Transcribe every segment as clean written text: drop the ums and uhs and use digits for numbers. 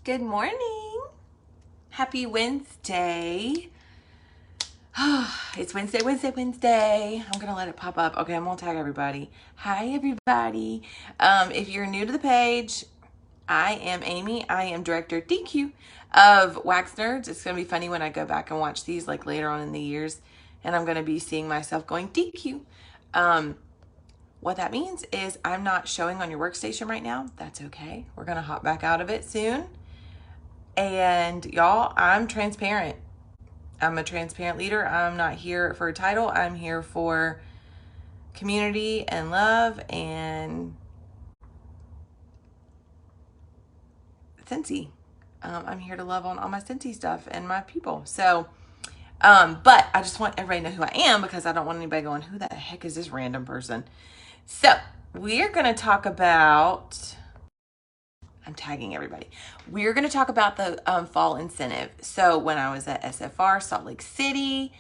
Good morning. Happy Wednesday. It's Wednesday. I'm going to let it pop up. Okay, I'm going to tag everybody. Hi, everybody. If you're new to the page, I am Amy. I am Director DQ of Wax Nerds. It's going to be funny when I go back and watch these like later on in the years, and I'm going to be seeing myself going DQ. What that means is I'm not showing on your workstation right now. That's okay. We're going to hop back out of it soon. And y'all, I'm transparent. I'm a transparent leader. I'm not here for a title. I'm here for community and love and Scentsy. I'm here to love on all my Scentsy stuff and my people. So, but I just want everybody to know who I am because I don't want anybody going, who the heck is this random person? So, we're going to talk about, I'm tagging everybody. We're going to talk about the fall incentive. So when I was at SFR, Salt Lake City,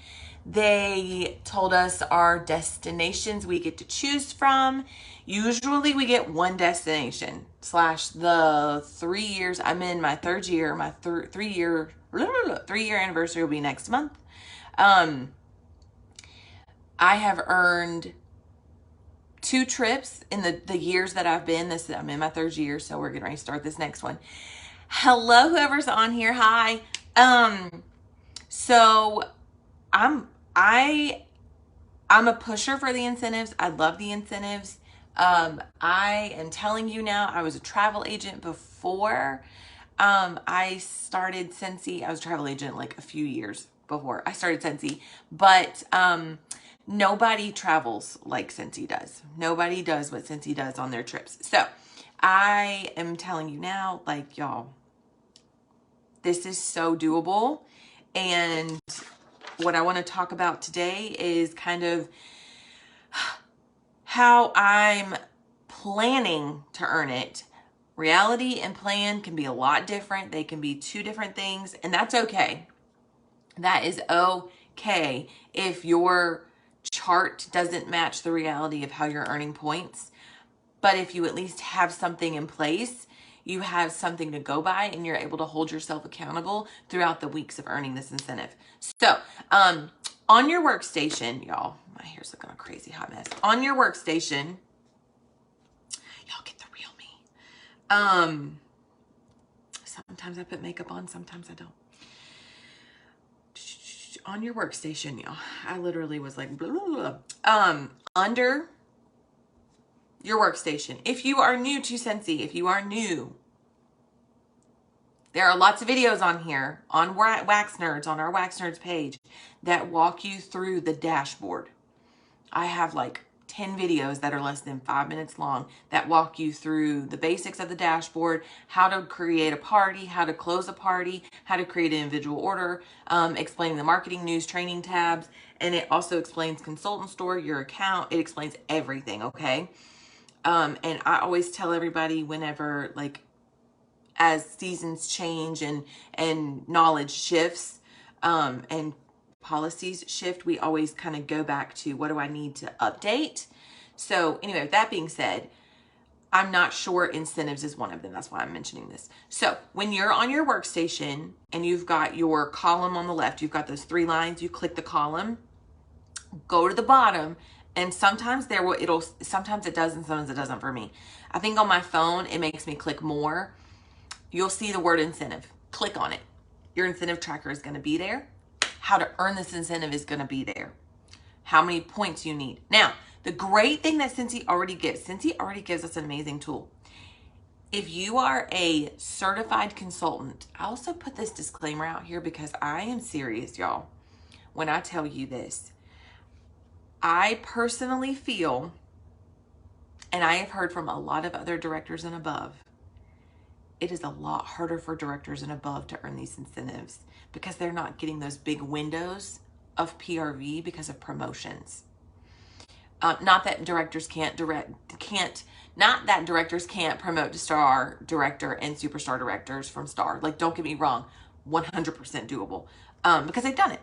they told us our destinations we get to choose from. Usually we get one destination / the 3 years. I'm in my third year. My 3-year anniversary will be next month. I have earned 2 trips in the years that I've been. I'm in my third year, so we're getting ready to start this next one. Hello, whoever's on here. Hi. So I'm a pusher for the incentives. I love the incentives. I am telling you now, I was a travel agent before I started Scentsy. I was a travel agent like a few years before I started Scentsy, but nobody travels like Scentsy does. Nobody does what Scentsy does on their trips. So I am telling you now, like, y'all, this is so doable. And what I want to talk about today is kind of how I'm planning to earn it. Reality and plan can be a lot different. They can be 2 different things, and that's okay. That is okay if your chart doesn't match the reality of how you're earning points. But if you at least have something in place, you have something to go by, and you're able to hold yourself accountable throughout the weeks of earning this incentive. So, on your workstation, y'all, my hair's looking a crazy hot mess. On your workstation, y'all get the real me. Sometimes I put makeup on, sometimes I don't. On your workstation, y'all, I literally was like, blah, blah, blah. Under your workstation, if you are new to Scentsy, if you are new, there are lots of videos on here on Wax Nerds, on our Wax Nerds page, that walk you through the dashboard. I have like 10 videos that are less than 5 minutes long that walk you through the basics of the dashboard, how to create a party, how to close a party, how to create an individual order, explaining the marketing, news, training tabs, and it also explains consultant store, your account. It explains everything, okay? And I always tell everybody whenever, like, as seasons change and knowledge shifts, and policies shift, we always kind of go back to what do I need to update. So anyway, with that being said, I'm not sure incentives is one of them. That's why I'm mentioning this. So when you're on your workstation and you've got your column on the left, you've got those 3 lines, you click the column, go to the bottom, and sometimes sometimes it does and sometimes it doesn't for me. I think on my phone, it makes me click more. You'll see the word incentive. Click on it. Your incentive tracker is going to be there. How to earn this incentive is going to be there. How many points you need. Now, the great thing that Scentsy already gives us an amazing tool. If you are a certified consultant, I also put this disclaimer out here because I am serious, y'all, when I tell you this. I personally feel, and I have heard from a lot of other directors and above, it is a lot harder for directors and above to earn these incentives because they're not getting those big windows of PRV because of promotions. Not that directors can't promote to star director and superstar directors from star. Like, don't get me wrong, 100% doable, because they've done it.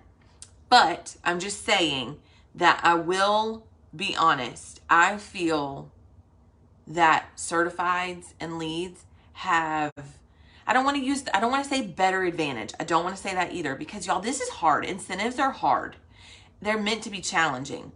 But I'm just saying that I will be honest. I feel that certifieds and leads have, I don't want to say better advantage. I don't want to say that either, because y'all, this is hard. Incentives are hard. They're meant to be challenging,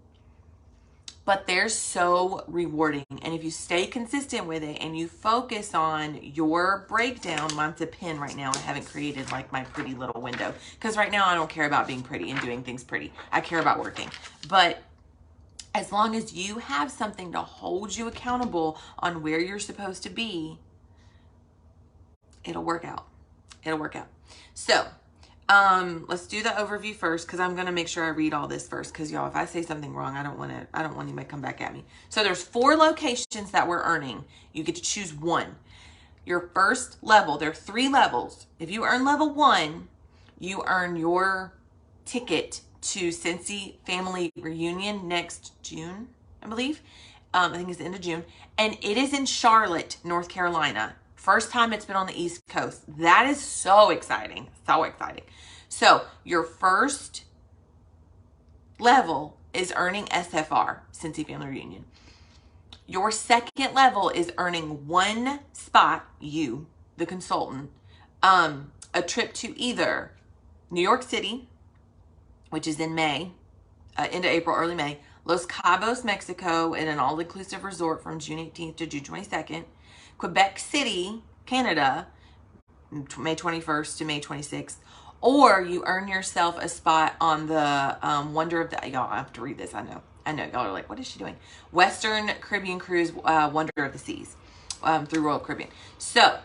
but they're so rewarding. And if you stay consistent with it and you focus on your breakdown, mine's a pin right now. I haven't created like my pretty little window, because right now I don't care about being pretty and doing things pretty. I care about working. But as long as you have something to hold you accountable on where you're supposed to be, it'll work out. It'll work out. So let's do the overview first, because I'm going to make sure I read all this first, because y'all, if I say something wrong, I don't want anybody to come back at me. So there's 4 locations that we're earning. You get to choose one. Your first level, there are 3 levels. If you earn level 1, you earn your ticket to Cincy Family Reunion next June, I believe. I think it's the end of June. And it is in Charlotte, North Carolina. First time it's been on the East Coast. That is so exciting. So exciting. So your first level is earning SFR, Cincy Family Reunion. Your second level is earning 1 spot, you, the consultant, a trip to either New York City, which is in May, into April, early May, Los Cabos, Mexico, in an all-inclusive resort from June 18th to June 22nd, Quebec City, Canada, May 21st to May 26th, or you earn yourself a spot on the Wonder of the, y'all, I have to read this, I know, y'all are like, what is she doing? Western Caribbean Cruise, Wonder of the Seas, through Royal Caribbean. So,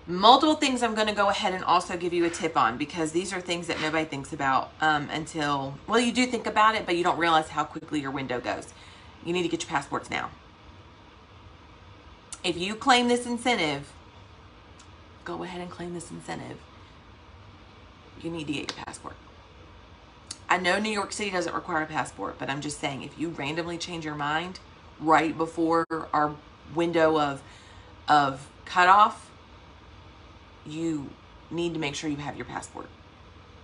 multiple things I'm going to go ahead and also give you a tip on, because these are things that nobody thinks about until, well, you do think about it, but you don't realize how quickly your window goes. You need to get your passports now. If you claim this incentive, go ahead and claim this incentive. You need to get your passport. I know New York City doesn't require a passport, but I'm just saying, if you randomly change your mind right before our window of cutoff, you need to make sure you have your passport,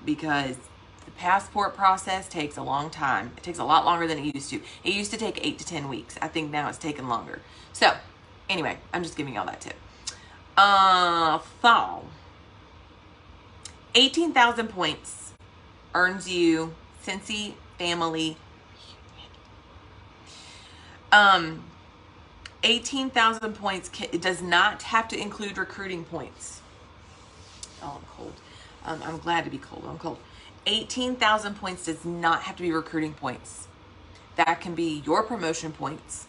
because the passport process takes a long time. It takes a lot longer than it used to. It used to take 8 to 10 weeks. I think now it's taken longer. So anyway, I'm just giving y'all that tip. So 18,000 points earns you Cincy Family. 18,000 points. It does not have to include recruiting points. Oh, I'm cold. I'm glad to be cold. I'm cold. 18,000 points does not have to be recruiting points. That can be your promotion points.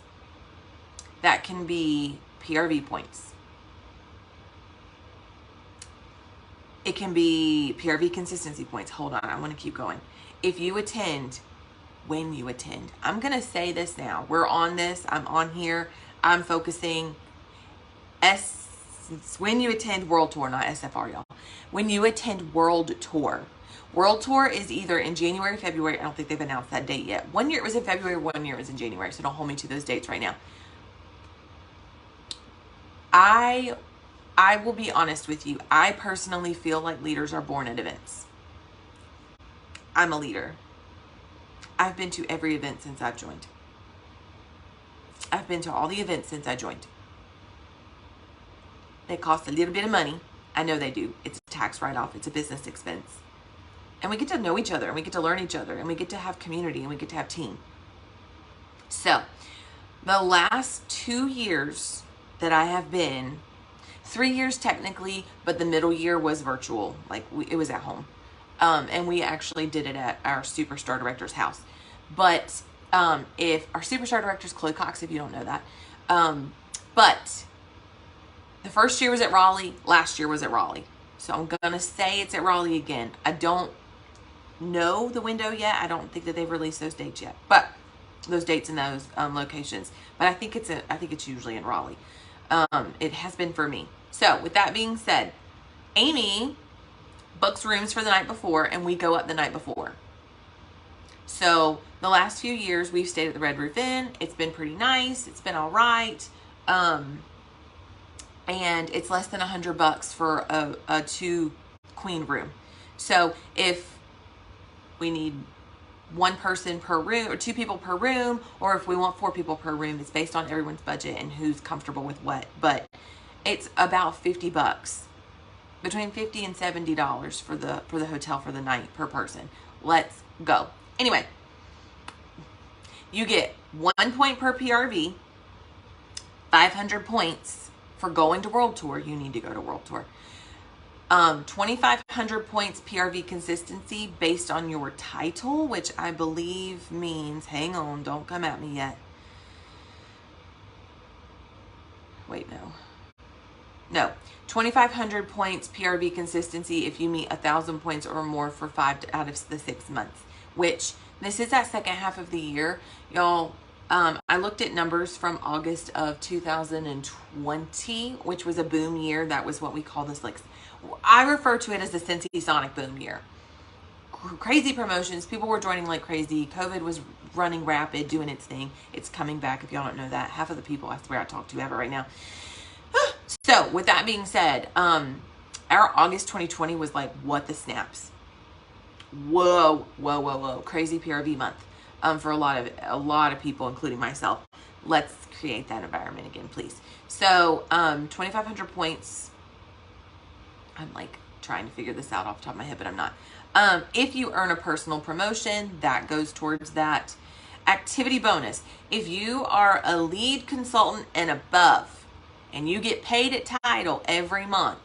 That can be PRV points. It can be PRV consistency points. Hold on, I want to keep going. If you attend, when you attend, I'm going to say this now. We're on this. I'm on here. I'm focusing. When you attend World Tour, not SFR, y'all. When you attend World Tour. World Tour is either in January, February. I don't think they've announced that date yet. 1 year it was in February, 1 year it was in January. So don't hold me to those dates right now. I will be honest with you. I personally feel like leaders are born at events. I'm a leader. I've been to every event since I've joined. I've been to all the events since I joined. They cost a little bit of money. I know they do. It's a tax write-off. It's a business expense. And we get to know each other, and we get to learn each other, and we get to have community, and we get to have team. So, the last 2 years that I have been, 3 years technically, but the middle year was virtual. Like, it was at home. And we actually did it at our Superstar Director's house. But if our Superstar Director's Chloe Cox, if you don't know that. But the first year was at Raleigh. Last year was at Raleigh. So I'm going to say it's at Raleigh again. I don't know the window yet. I don't think that they've released those dates yet. But those dates and those locations. But I think it's usually in Raleigh. It has been for me. So with that being said, Amy books rooms for the night before, and we go up the night before. So the last few years we've stayed at the Red Roof Inn. It's been pretty nice. It's been all right. And it's less than $100 for a 2-queen room. So if we need 1 person per room or 2 people per room, or if we want 4 people per room, it's based on everyone's budget and who's comfortable with what. But It's about $50, between $50 and $70 for the hotel for the night per person. Let's go. Anyway, you get 1 point per PRV, 500 points for going to World Tour. You need to go to World Tour. 2,500 points PRV consistency based on your title, which I believe means, hang on, don't come at me yet. Wait, no, 2,500 points PRV consistency if you meet 1,000 points or more for 5 out of the 6 months, which this is that second half of the year. Y'all, I looked at numbers from August of 2020, which was a boom year. That was what we call this, like, I refer to it as the Cincy Sonic boom year. Crazy promotions. People were joining like crazy. COVID was running rapid, doing its thing. It's coming back, if y'all don't know that. Half of the people I swear I talk to have it right now. So with that being said, our August 2020 was like, what the snaps. Whoa. Crazy PRV month for a lot of people, including myself. Let's create that environment again, please. So 2,500 points. I'm like trying to figure this out off the top of my head, but I'm not. If you earn a personal promotion, that goes towards that. Activity bonus. If you are a lead consultant and above, and you get paid at title every month,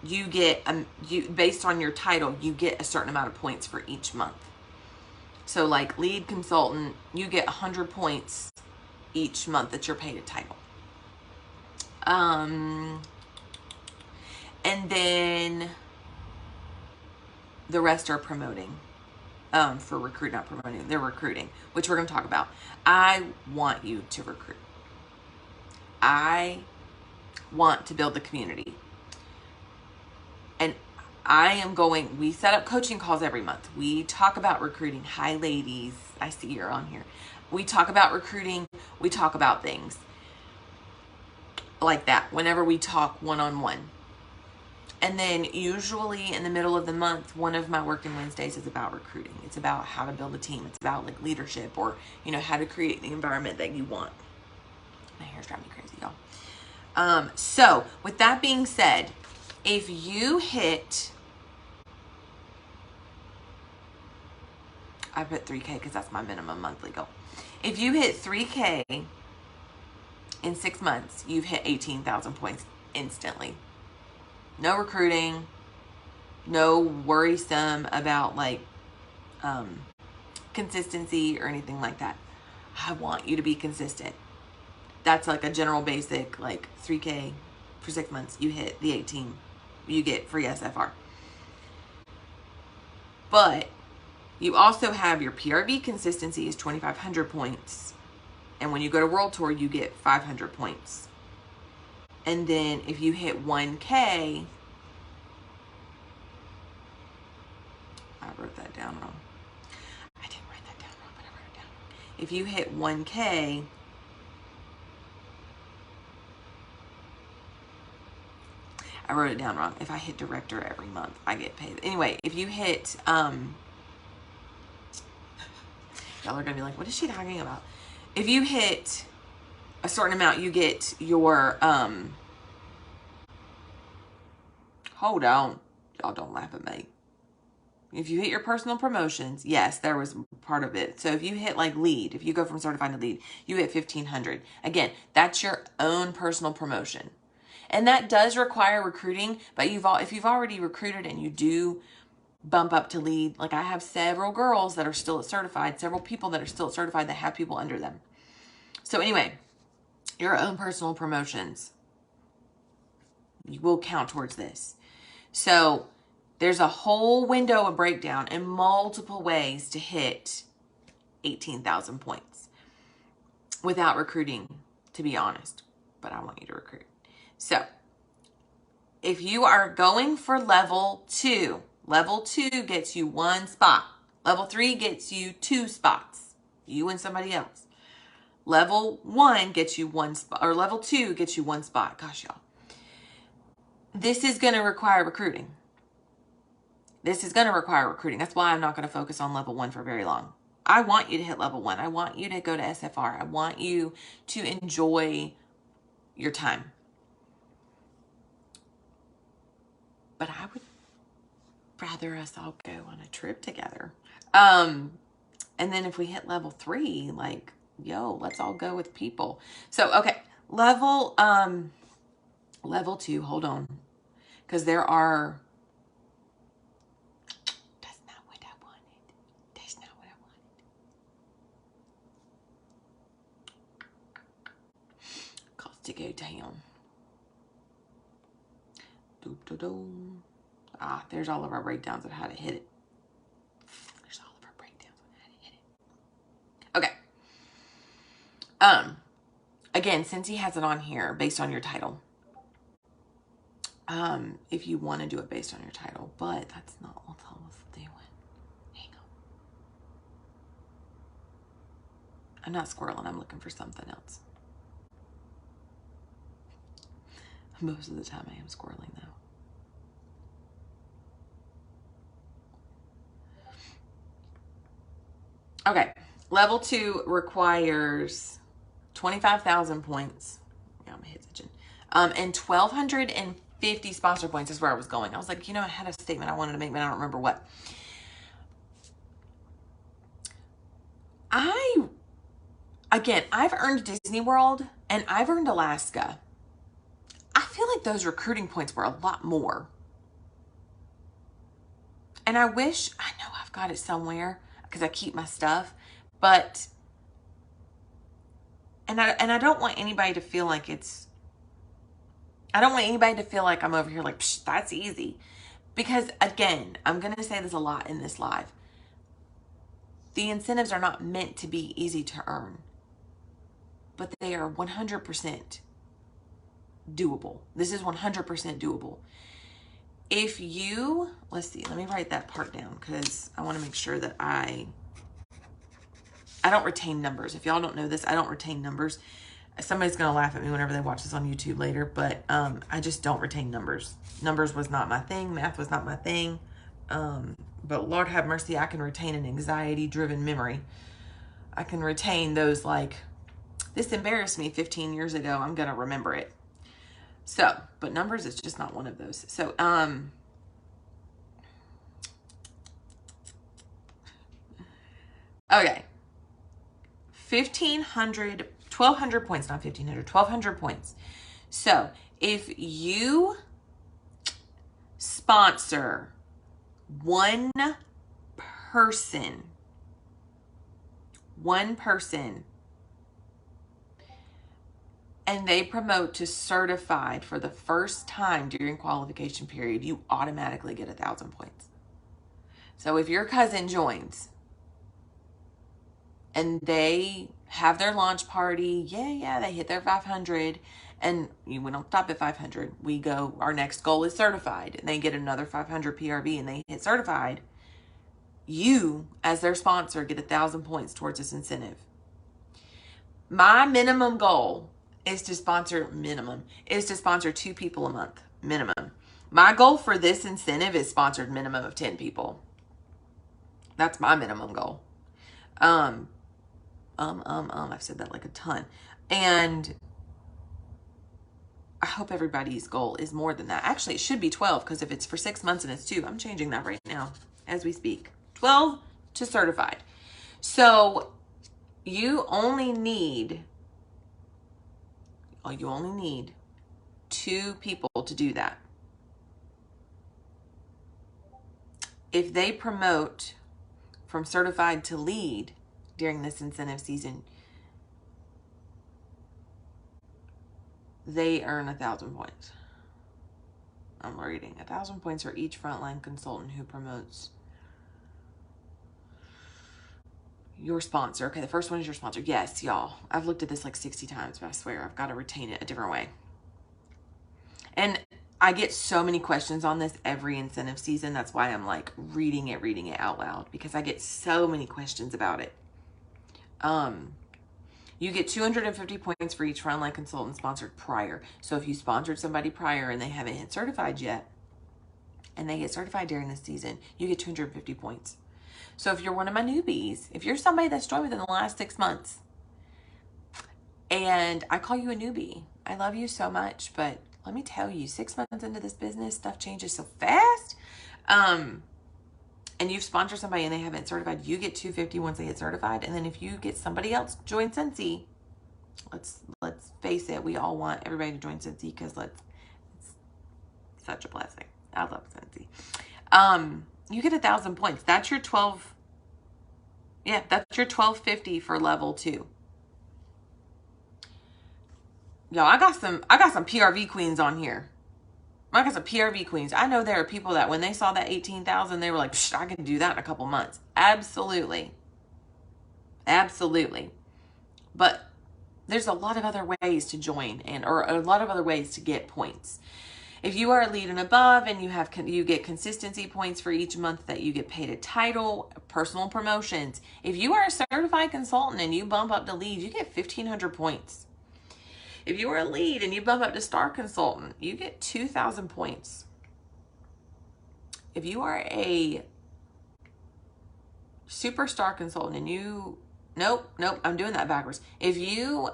you get, based on your title, you get a certain amount of points for each month. So like lead consultant, you get 100 points each month that you're paid at title. And then the rest are promoting, for recruit, not promoting. They're recruiting, which we're going to talk about. I want you to recruit. I want to build the community. And we set up coaching calls every month. We talk about recruiting. Hi, ladies. I see you're on here. We talk about recruiting. We talk about things like that whenever we talk one-on-one. And then usually in the middle of the month, one of my working Wednesdays is about recruiting. It's about how to build a team. It's about like leadership, or, how to create the environment that you want. My hair's driving me crazy, y'all. So with that being said, if you hit, I put 3K because that's my minimum monthly goal. If you hit 3K in 6 months, you've hit 18,000 points instantly. No recruiting, no worrisome about like consistency or anything like that. I want you to be consistent. That's like a general basic, like 3K for 6 months. You hit the 18, you get free SFR. But you also have your PRV consistency is 2,500 points. And when you go to World Tour, you get 500 points. And then if you hit 1K, I wrote that down wrong. I didn't write that down wrong, but I wrote it down. If you hit 1K, I wrote it down wrong. If I hit director every month, I get paid. Anyway, if you hit, y'all are gonna be like, what is she talking about? If you hit a certain amount, you get your, hold on. Y'all don't laugh at me. If you hit your personal promotions, yes, there was part of it. So if you hit like lead, if you go from certified to lead, you hit 1,500. Again, that's your own personal promotion. And that does require recruiting, but if you've already recruited and you do bump up to lead, like I have several girls that are still certified, several people that are still certified that have people under them. So anyway, your own personal promotions will count towards this. So there's a whole window of breakdown and multiple ways to hit 18,000 points without recruiting, to be honest, but I want you to recruit. So if you are going for level 2 gets you 1 spot. Level 3 gets you 2 spots, you and somebody else. Level 1 gets you 1 spot, or level 2 gets you 1 spot. Gosh, y'all. This is going to require recruiting. That's why I'm not going to focus on level 1 for very long. I want you to hit level 1. I want you to go to SFR. I want you to enjoy your time. but I would rather us all go on a trip together. And then if we hit level 3, like, yo, let's all go with people. So, okay, level 2, hold on. Because there are, that's not what I wanted. That's not what I wanted. Cost to go down. Doop-da-doom. Ah, there's all of our breakdowns of how to hit it. There's all of our breakdowns on how to hit it. Okay. Again, since he has it on here based on your title. If you want to do it based on your title, but that's not what I was doing. Hang on. I'm not squirreling, I'm looking for something else. Most of the time I am squirreling though. Okay, level 2 requires 25,000 points. Yeah, my head's itching. And 1,250 sponsor points is where I was going. I was like, I had a statement I wanted to make, but I don't remember what. I've earned Disney World and I've earned Alaska. I feel like those recruiting points were a lot more. And I know I've got it somewhere because I keep my stuff, but, and I don't want anybody to feel like I don't want anybody to feel like I'm over here like, psh, that's easy. Because again, I'm going to say this a lot in this live. The incentives are not meant to be easy to earn, but they are 100% doable. This is 100% doable. If you, let's see, let me write that part down because I want to make sure that I don't retain numbers. If y'all don't know this, I don't retain numbers. Somebody's going to laugh at me whenever they watch this on YouTube later, but I just don't retain numbers. Numbers was not my thing. Math was not my thing. But Lord have mercy, I can retain an anxiety-driven memory. I can retain those like, this embarrassed me 15 years ago. I'm going to remember it. So, but numbers is just not one of those. So, okay. 1,200 points, not 1,500, 1,200 points. So, if you sponsor one person, and they promote to certified for the first time during qualification period, you automatically get 1,000 points. So if your cousin joins and they have their launch party, they hit their 500, and we don't stop at 500. We go, our next goal is certified, and they get another 500 PRV and they hit certified. You, as their sponsor, get 1,000 points towards this incentive. My minimum goal is to sponsor 2 people a month, minimum. My goal for this incentive is sponsored minimum of 10 people. That's my minimum goal. I've said that like a ton. And I hope everybody's goal is more than that. Actually, it should be 12 because if it's for 6 months and it's 2, I'm changing that right now as we speak. 12 to certified. So you only need 2 people to do that. If they promote from certified to lead during this incentive season, they earn 1,000 points. I'm reading 1,000 points for each frontline consultant who promotes your sponsor. Okay, the first one is your sponsor. Yes, y'all. I've looked at this like 60 times, but I swear I've got to retain it a different way. And I get so many questions on this every incentive season. That's why I'm like reading it out loud, because I get so many questions about it. You get 250 points for each frontline consultant sponsored prior. So if you sponsored somebody prior and they haven't hit certified yet, and they get certified during this season, you get 250 points. So if you're one of my newbies, if you're somebody that's joined within the last 6 months, and I call you a newbie, I love you so much, but let me tell you, 6 months into this business, stuff changes so fast. And you've sponsored somebody and they haven't certified, you get $250 once they get certified. And then if you get somebody else join Scentsy, let's face it, we all want everybody to join Scentsy because it's such a blessing. I love Scentsy. You get 1,000 points. That's your 12. Yeah, that's your 1250 for level 2. Yo, I got some PRV queens on here. I got some PRV queens. I know there are people that when they saw that 18,000, they were like, I can do that in a couple months. Absolutely. Absolutely. But there's a lot of other ways to join or a lot of other ways to get points. If you are a lead and above and you get consistency points for each month that you get paid a title, personal promotions. If you are a certified consultant and you bump up to lead, you get 1,500 points. If you are a lead and you bump up to star consultant, you get 2,000 points. If you are a superstar consultant and nope, I'm doing that backwards. If you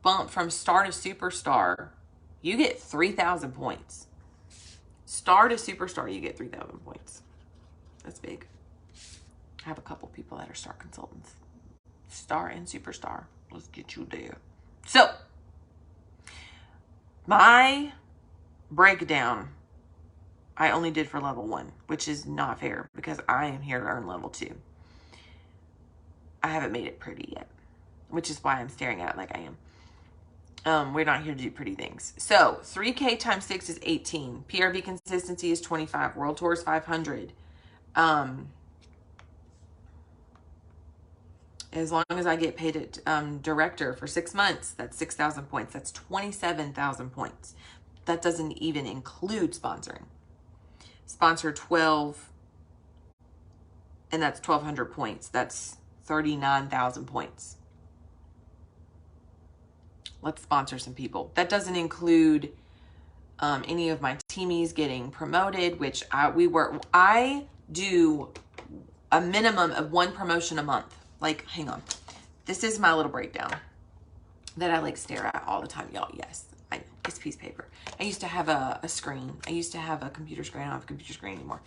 bump from star to superstar, you get 3,000 points. Star to superstar, you get 3,000 points. That's big. I have a couple people that are star consultants. Star and superstar. Let's get you there. So, my breakdown, I only did for level 1, which is not fair because I am here to earn level 2. I haven't made it pretty yet, which is why I'm staring at it like I am. We're not here to do pretty things. So 3K times 6 is 18. PRV consistency is 25. World Tour is 500. As long as I get paid at director for 6 months, that's 6,000 points. That's 27,000 points. That doesn't even include sponsoring. Sponsor 12, and that's 1,200 points. That's 39,000 points. Let's sponsor some people. That doesn't include any of my teamies getting promoted, which I do a minimum of 1 promotion a month. Like, hang on. This is my little breakdown that I like stare at all the time, y'all. Yes, I know. It's a piece of paper. I used to have a screen. I used to have a computer screen. I don't have a computer screen anymore.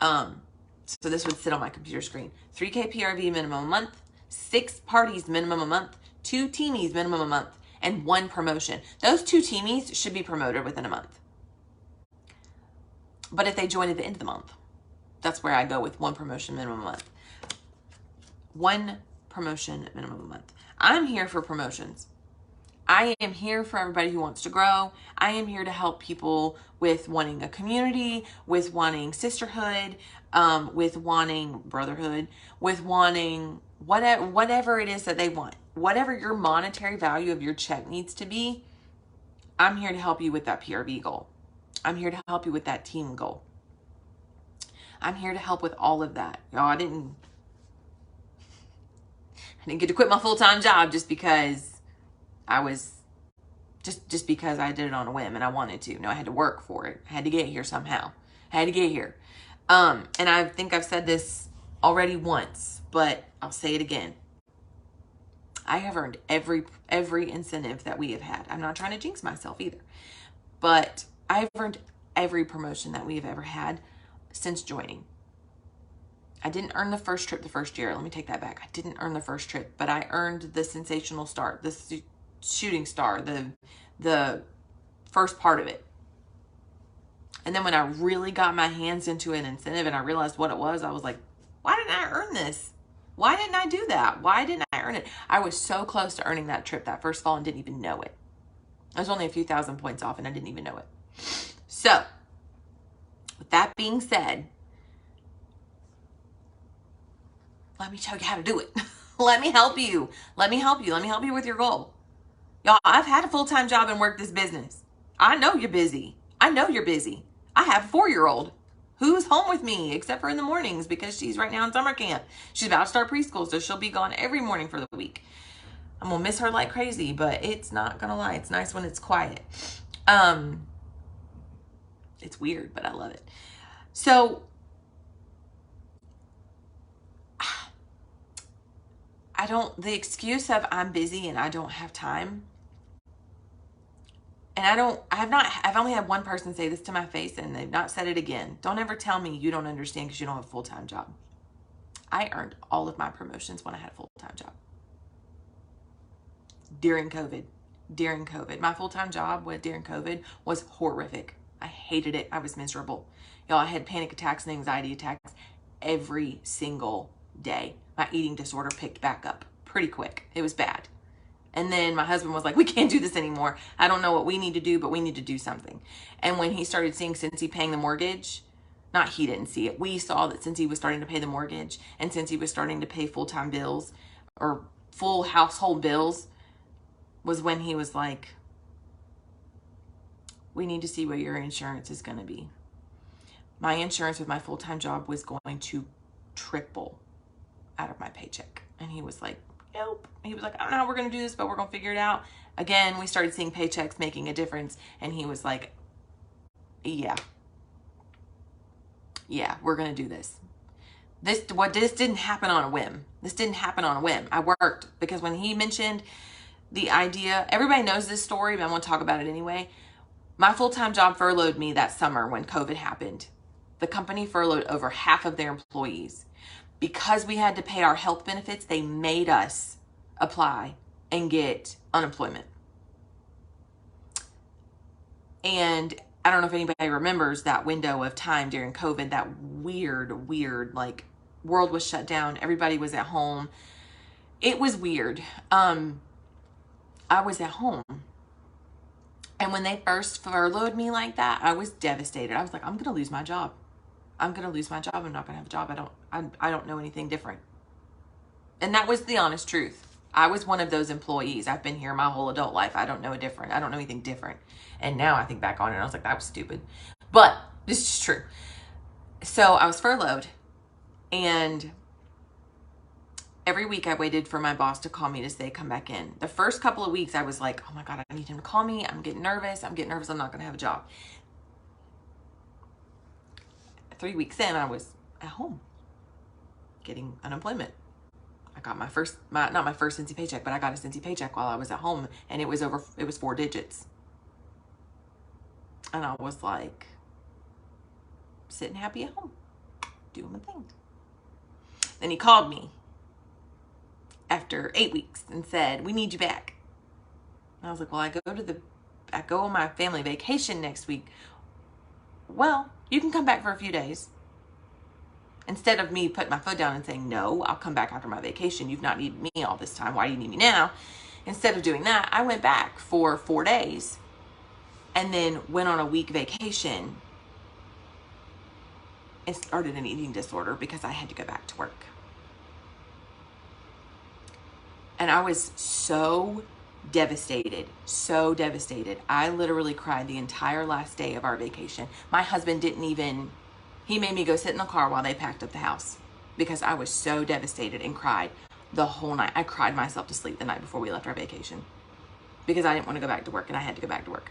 So this would sit on my computer screen. 3K PRV minimum a month, 6 parties minimum a month, 2 teamies minimum a month, and 1 promotion. Those 2 teamies should be promoted within a month. But if they join at the end of the month, that's where I go with 1 promotion minimum a month. 1 promotion minimum a month. I'm here for promotions. I am here for everybody who wants to grow. I am here to help people with wanting a community, with wanting sisterhood, with wanting brotherhood, with wanting whatever it is that they want. Whatever your monetary value of your check needs to be, I'm here to help you with that PRV goal. I'm here to help you with that team goal. I'm here to help with all of that. Y'all, I didn't get to quit my full-time job just because I was just because I did it on a whim and I wanted to. No, I had to work for it. I had to get here somehow. I had to get here. And I think I've said this already once, but I'll say it again. I have earned every incentive that we have had. I'm not trying to jinx myself either, but I've earned every promotion that we have ever had since joining. I didn't earn the first trip the first year. Let me take that back. I didn't earn the first trip, but I earned the sensational star, the shooting star, the first part of it. And then when I really got my hands into an incentive and I realized what it was, I was like, why didn't I earn this? Why didn't I do that? Why didn't I earn it? I was so close to earning that trip that first fall and didn't even know it. I was only a few thousand points off and I didn't even know it. So, with that being said, let me show you how to do it. Let me help you. Let me help you. Let me help you with your goal. Y'all, I've had a full-time job and worked this business. I know you're busy. I know you're busy. I have a 4-year-old who's home with me, except for in the mornings because she's right now in summer camp. She's about to start preschool, so she'll be gone every morning for the week. I'm going to miss her like crazy, but it's not going to lie. It's nice when it's quiet. It's weird, but I love it. So, the excuse of I'm busy and I don't have time, And I've only had one person say this to my face, and they've not said it again. Don't ever tell me you don't understand because you don't have a full-time job. I earned all of my promotions when I had a full-time job. During COVID. My full-time job during COVID was horrific. I hated it. I was miserable. Y'all, I had panic attacks and anxiety attacks every single day. My eating disorder picked back up pretty quick. It was bad. And then my husband was like, we can't do this anymore. I don't know what we need to do, but we need to do something. And when he started seeing Cincy paying the mortgage, not he didn't see it. We saw that Cincy was starting to pay the mortgage, and Cincy was starting to pay full-time bills or full household bills, was when he was like, we need to see what your insurance is going to be. My insurance with my full-time job was going to triple out of my paycheck. And he was like, nope. He was like, I don't know how we're going to do this, but we're going to figure it out. Again, we started seeing paychecks making a difference. And he was like, yeah, we're going to do this. This didn't happen on a whim. This didn't happen on a whim. I worked, because when he mentioned the idea, everybody knows this story, but I want to talk about it anyway. My full-time job furloughed me that summer when COVID happened. The company furloughed over half of their employees. Because we had to pay our health benefits, they made us apply and get unemployment. And I don't know if anybody remembers that window of time during COVID, that weird, like, world was shut down. Everybody was at home. It was weird. I was at home. And when they first furloughed me like that, I was devastated. I was like, I'm going to lose my job. I'm going to lose my job. I'm not going to have a job. I don't know anything different. And that was the honest truth. I was one of those employees. I've been here my whole adult life. I don't know anything different. And now I think back on it, and I was like, that was stupid. But this is true. So I was furloughed, and every week I waited for my boss to call me to say, come back in. The first couple of weeks I was like, oh my God, I need him to call me. I'm getting nervous. I'm not going to have a job. 3 weeks in, I was at home getting unemployment. I got not my first Cincy paycheck, but I got a Cincy paycheck while I was at home, and it was 4 digits. And I was like, sitting happy at home, doing my thing. Then he called me after 8 weeks and said, we need you back. And I was like, well, I go on my family vacation next week. Well, you can come back for a few days. Instead of me putting my foot down and saying, no, I'll come back after my vacation. You've not needed me all this time. Why do you need me now? Instead of doing that, I went back for 4 days and then went on a week vacation and started an eating disorder because I had to go back to work. And I was so devastated. I literally cried the entire last day of our vacation. My husband he made me go sit in the car while they packed up the house because I was so devastated and cried the whole night. I cried myself to sleep the night before we left our vacation because I didn't want to go back to work, and I had to go back to work.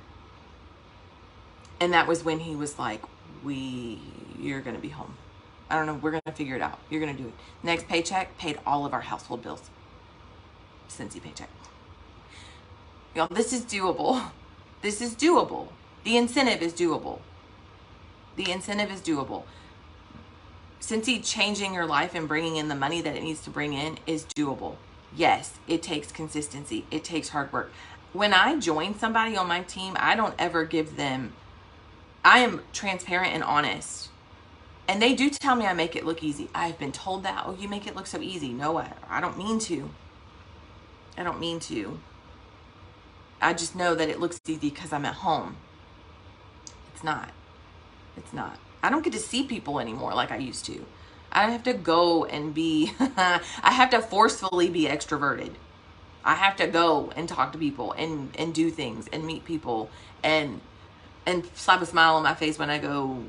And that was when he was like, you're going to be home. I don't know. We're going to figure it out. You're going to do it. Next paycheck paid all of our household bills. Cincy paycheck. Y'all, this is doable. This is doable. The incentive is doable. Cincy changing your life and bringing in the money that it needs to bring in is doable. Yes, it takes consistency. It takes hard work. When I join somebody on my team, I don't ever I am transparent and honest. And they do tell me I make it look easy. I've been told that, oh, you make it look so easy. No, I don't mean to. I just know that it looks easy because I'm at home. It's not. I don't get to see people anymore like I used to. I have to go and I have to forcefully be extroverted. I have to go and talk to people and do things and meet people and slap a smile on my face when I go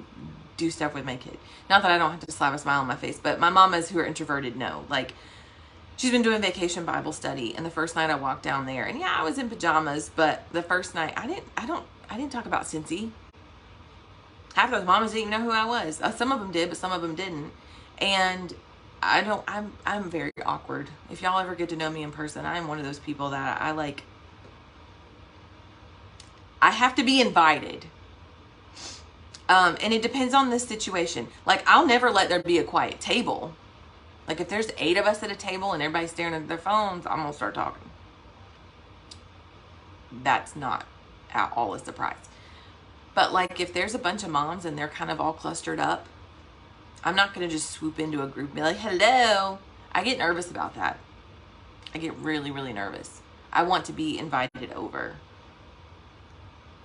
do stuff with my kid. Not that I don't have to slap a smile on my face, but my mamas who are introverted know. Like, she's been doing vacation Bible study, and the first night I walked down there, and yeah, I was in pajamas, but the first night I didn't talk about Cincy. Half those mamas didn't even know who I was. Some of them did, but some of them didn't. And I'm very awkward. If y'all ever get to know me in person, I'm one of those people that I like. I have to be invited. And it depends on the situation. Like, I'll never let there be a quiet table. Like, if there's 8 of us at a table and everybody's staring at their phones, I'm going to start talking. That's not at all a surprise. But, like, if there's a bunch of moms and they're kind of all clustered up, I'm not going to just swoop into a group and be like, hello. I get nervous about that. I get really, really nervous. I want to be invited over.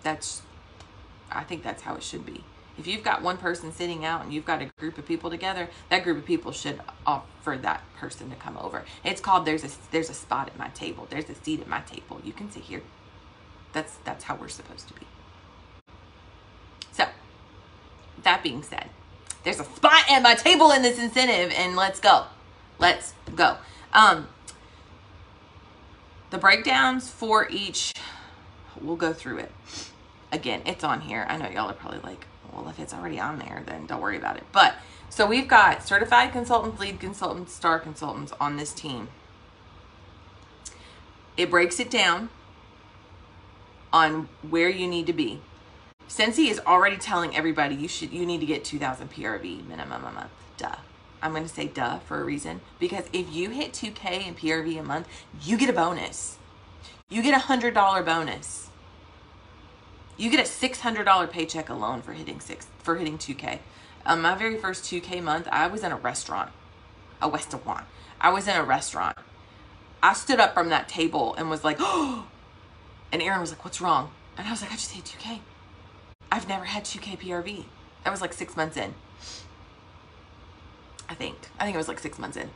I think that's how it should be. If you've got one person sitting out and you've got a group of people together, that group of people should offer that person to come over. It's called there's a spot at my table. There's a seat at my table. You can sit here. That's how we're supposed to be. So, that being said, there's a spot at my table in this incentive, and let's go. Let's go. The breakdowns for each, we'll go through it. Again, it's on here. I know y'all are probably like, well, if it's already on there, then don't worry about it. But, so we've got certified consultants, lead consultants, star consultants on this team. It breaks it down on where you need to be. Scentsy is already telling everybody you need to get 2,000 PRV minimum a month. Duh. I'm going to say duh for a reason. Because if you hit 2K in PRV a month, you get a bonus. You get a $100 bonus. You get a $600 paycheck alone for hitting 2K. My very first 2K month, I was in a restaurant. I was in a restaurant. I stood up from that table and was like, oh, and Aaron was like, what's wrong? And I was like, I just hit 2K. I've never had 2K PRV. That was like 6 months in. I think it was like 6 months in.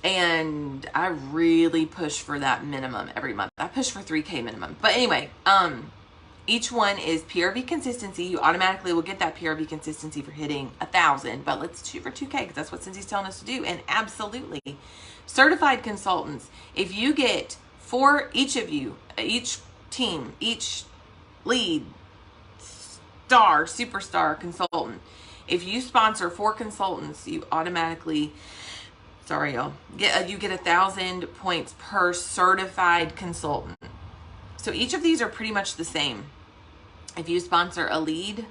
And I really pushed for that minimum every month. I pushed for 3K minimum. But anyway, each one is PRV consistency. You automatically will get that PRV consistency for hitting 1,000. But let's shoot for 2K because that's what Scensy's telling us to do. And absolutely. Certified consultants. If you get 4, each of you, each team, each lead, star, superstar consultant. If you sponsor 4 consultants, you automatically, sorry y'all, you get 1,000 points per certified consultant. So each of these are pretty much the same. If you sponsor a lead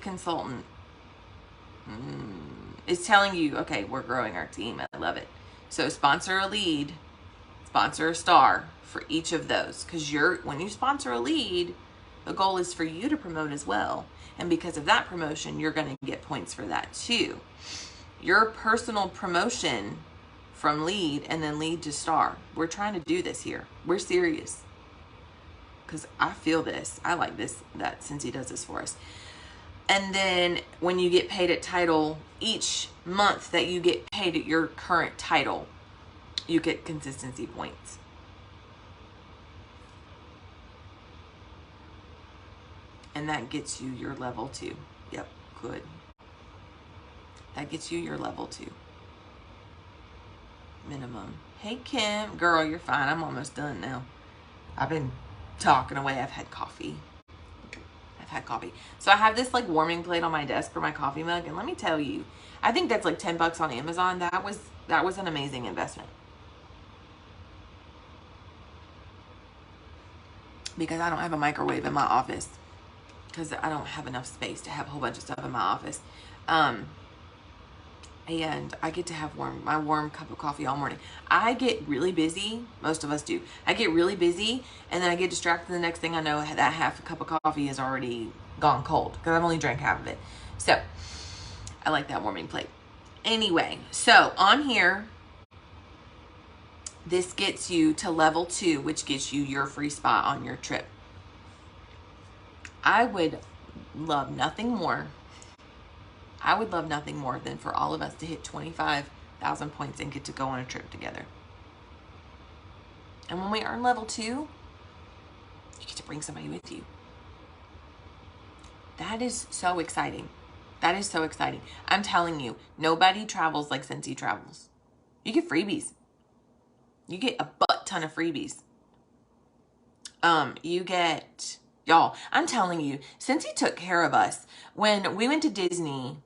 consultant, it's telling you, okay, we're growing our team. I love it. So sponsor a lead, sponsor a star for each of those. Because when you sponsor a lead, the goal is for you to promote as well. And because of that promotion, you're going to get points for that too. Your personal promotion from lead and then lead to star. We're trying to do this here. We're serious. Because I feel this. I like this, that Scentsy does this for us. And then when you get paid at title, each month that you get paid at your current title, you get consistency points. And that gets you your level 2. Yep, good. That gets you your level 2. Minimum. Hey, Kim. Girl, you're fine. I'm almost done now. I've been talking away. I've had coffee. So I have this like warming plate on my desk for my coffee mug. And let me tell you, I think that's like $10 on Amazon. That was an amazing investment. Because I don't have a microwave in my office. Because I don't have enough space to have a whole bunch of stuff in my office. And I get to have my warm cup of coffee all morning. I get really busy. Most of us do. I get really busy, and then I get distracted. The next thing I know, that half a cup of coffee is already gone cold because I've only drank half of it. So I like that warming plate. Anyway, so on here, this gets you to level 2, which gets you your free spot on your trip. I would love nothing more than for all of us to hit 25,000 points and get to go on a trip together. And when we earn level 2, you get to bring somebody with you. That is so exciting. That is so exciting. I'm telling you, nobody travels like Scentsy travels. You get freebies. You get a butt ton of freebies. Y'all, I'm telling you, Scentsy took care of us. When we went to Disney,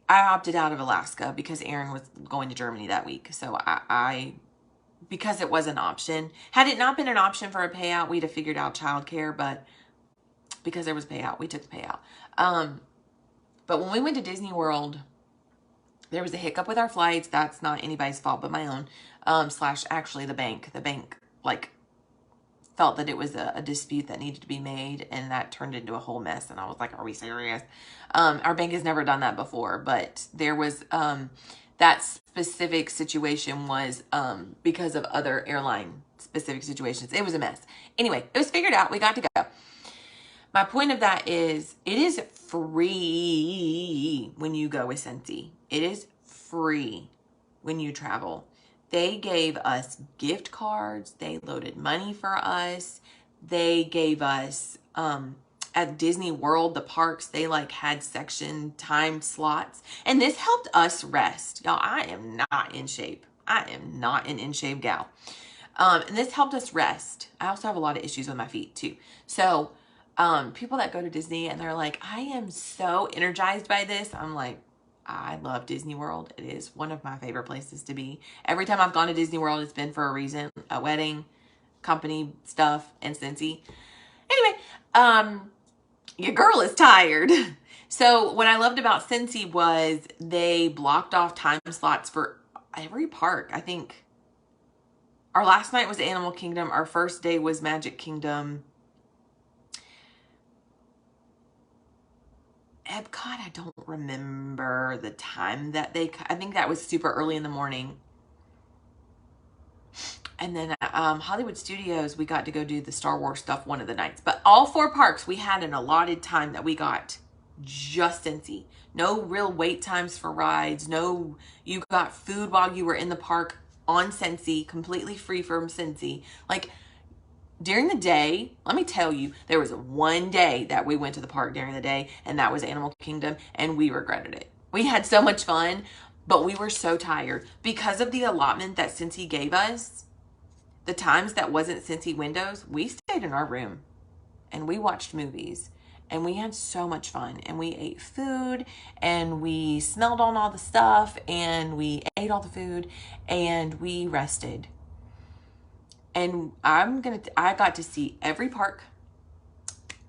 I opted out of Alaska because Aaron was going to Germany that week. So I because it was an option. Had it not been an option for a payout, we'd have figured out childcare, but because there was a payout, we took the payout. But when we went to Disney World, there was a hiccup with our flights. That's not anybody's fault but my own. Slash actually the bank. The bank like felt that it was a dispute that needed to be made, and that turned into a whole mess. And I was like, are we serious? Our bank has never done that before, but there was that specific situation was because of other airline specific situations. It was a mess. Anyway, it was figured out. We got to go. My point of that is it is free when you go with Scentsy. It is free when you travel. They gave us gift cards. They loaded money for us. They gave us, at Disney World, the parks, they like had section time slots. And this helped us rest. Y'all, I am not in shape. I am not an in shape gal. And this helped us rest. I also have a lot of issues with my feet too. So, people that go to Disney and they're like, I am so energized by this. I'm like, I love Disney World. It is one of my favorite places to be. Every time I've gone to Disney World, it's been for a reason, a wedding, company stuff, and Scentsy. Anyway, your girl is tired. So what I loved about Scentsy was they blocked off time slots for every park. I think our last night was Animal Kingdom. Our first day was Magic Kingdom. Epcot, I don't remember the time that I think that was super early in the morning. And then Hollywood Studios, we got to go do the Star Wars stuff one of the nights. But all 4 parks, we had an allotted time that we got just Scentsy. No real wait times for rides. No, you got food while you were in the park on Scentsy, completely free from Scentsy. Like, during the day, let me tell you, there was one day that we went to the park during the day, and that was Animal Kingdom, and we regretted it. We had so much fun, but we were so tired. Because of the allotment that Scentsy gave us, the times that wasn't Scentsy windows, we stayed in our room, and we watched movies, and we had so much fun, and we ate food, and we smelled on all the stuff, and we ate all the food, and we rested. And I got to see every park.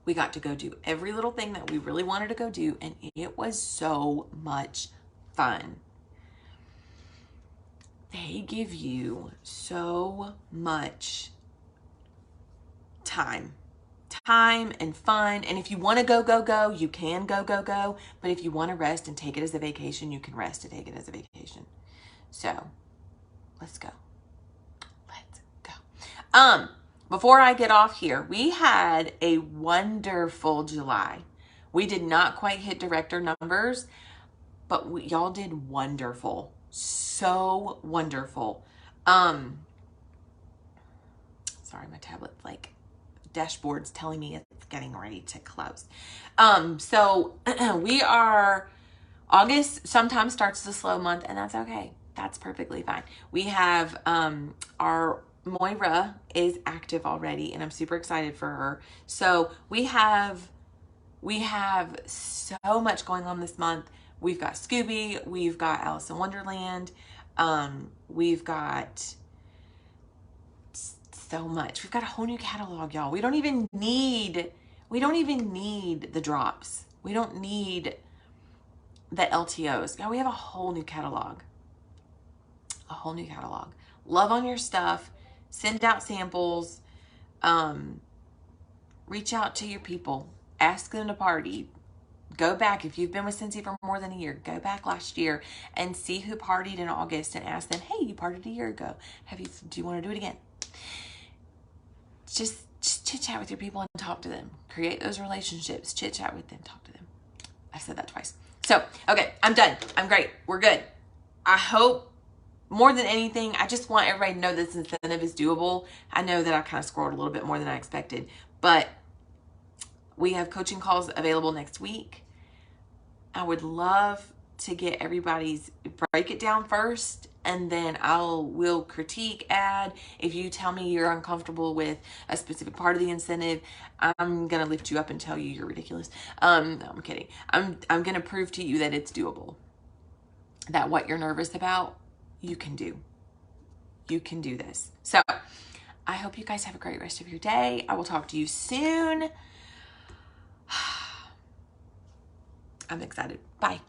We got to go do every little thing that we really wanted to go do. And it was so much fun. They give you so much time and fun. And if you want to go, you can go. But if you want to rest and take it as a vacation, you can rest and take it as a vacation. So let's go. Before I get off here, we had a wonderful July. We did not quite hit director numbers, but y'all did wonderful. So wonderful. Sorry, my tablet's like dashboard's telling me it's getting ready to close. So we are, August sometimes starts as a slow month, and that's okay. That's perfectly fine. We have our Moira is active already, and I'm super excited for her. So we have so much going on this month. We've got Scooby, we've got Alice in Wonderland, we've got so much. We've got a whole new catalog, y'all. We don't even need the drops. We don't need the LTOs. Now we have a whole new catalog. Love on your stuff. Send out samples. Reach out to your people. Ask them to party. Go back. If you've been with Scentsy for more than a year, go back last year and see who partied in August and ask them, hey, you partied a year ago. Do you want to do it again? Just chit chat with your people and talk to them. Create those relationships. Chit chat with them. Talk to them. I said that twice. So, okay, I'm done. I'm great. We're good. I hope more than anything, I just want everybody to know this incentive is doable. I know that I kind of scrolled a little bit more than I expected, but we have coaching calls available next week. I would love to get everybody's, break it down first, and then we'll critique, add. If you tell me you're uncomfortable with a specific part of the incentive, I'm gonna lift you up and tell you you're ridiculous. No, I'm kidding. I'm gonna prove to you that it's doable. That what you're nervous about, you can do. You can do this. So I hope you guys have a great rest of your day. I will talk to you soon. I'm excited. Bye.